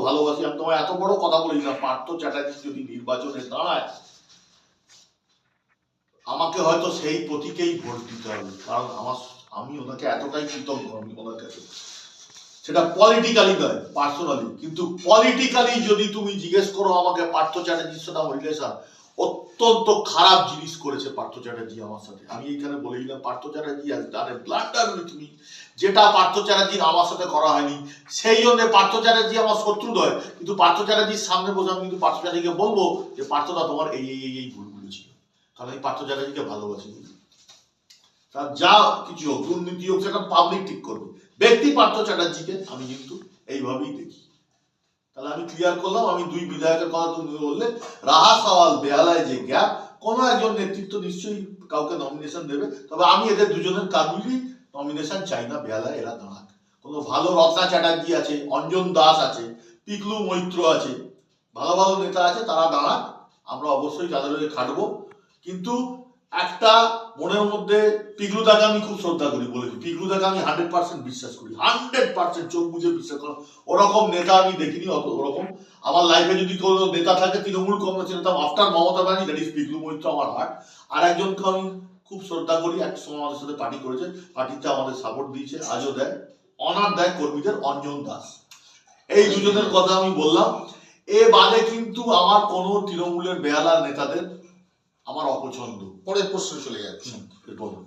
ভালোবাসি। আমি তোমায় এত বড় কথা বলি না, পার্থ চ্যাটার্জি যদি নির্বাচনে দাঁড়ায় আমাকে হয়তো সেই প্রতীকেই ভোট দিতে হবে, কারণ আমি ওনাকে এতটাই কৃতজ্ঞ আমি ওনার কাছে, সেটা পলিটিক্যালি নয়, পার্সোনালি। কিন্তু পলিটিক্যালি যদি তুমি জিজ্ঞেস করো আমাকে, পার্থ চ্যাটার্জির সাথে আমার রিলেশন অত্যন্ত খারাপ জিনিস করেছে পার্থ চ্যাটার্জি আমার সাথে। আমি এখানে বলেই না, Partha Chatterjee has done A blunder with me, যেটা পার্থ চ্যাটার্জির আমার সাথে করা হয়নি। সেই জন্য পার্থ চ্যাটার্জি আমার শত্রু নয়, কিন্তু পার্থ চ্যাটার্জির সামনে বসে আমি কিন্তু পার্থ চ্যাটার্জিকে বলবো যে পার্থদা তোমার এই ভুলগুলো ছিল, কারণ আমি পার্থ চ্যাটার্জিকে ভালোবাসি। তার যা কিছু হোক, দুর্নীতি হোক, সেটা পাবলিক ঠিক করবে। ব্যক্তি পার্থ চ্যাটার্জিকে আমি কিন্তু এইভাবেই দেখি। তাহলে আমি ক্লিয়ার করলাম। আমি দুই বিধায়কের কথা তুমি বললে, রাহা সওয়াল বেহালায় যে গ্যাপ, কোনো একজন নেতৃত্ব নিশ্চয়ই কাউকে নমিনেশন দেবে, তবে আমি এদের দুজনের কারুরই নমিনেশন চাই না বেহালায় এরা দাঁড়াক। কোনো ভালো রত্না চ্যাটার্জি আছে, অঞ্জন দাস আছে, পিকলু মৈত্র আছে, ভালো ভালো নেতা আছে, তারা দাঁড়াক, আমরা অবশ্যই তাদের হয়ে খাটবো। কিন্তু একটা মনের মধ্যে, পিকলুদাকে আমি খুব শ্রদ্ধা করি বলেছি, পিকলুদাকে আমি 100% বিশ্বাস করি, 100% চোখ বুঝে বিশ্বাস করি। ওরকম নেতা আমি দেখিনি, ওরকম আমার লাইফে যদি কোনো নেতা থাকে তৃণমূল কংগ্রেসের নেতা after Mamata Banerjee, that is Piklu Moitra আমার হার্ট। আর একজনকে আমি খুব শ্রদ্ধা করি, এক সময় আমাদের সাথে পার্টি করেছে, পার্টিতে আমাদের সাপোর্ট দিয়েছে, আজও দেয়, অনার দেয় কর্মীদের, অঞ্জন দাস। এই দুজনের কথা আমি বললাম। এ বাদে কিন্তু আমার কোনো তৃণমূলের বেহালার নেতাদের আমার অপছন্দ। পরের প্রশ্ন চলে যাচ্ছে। বলুন।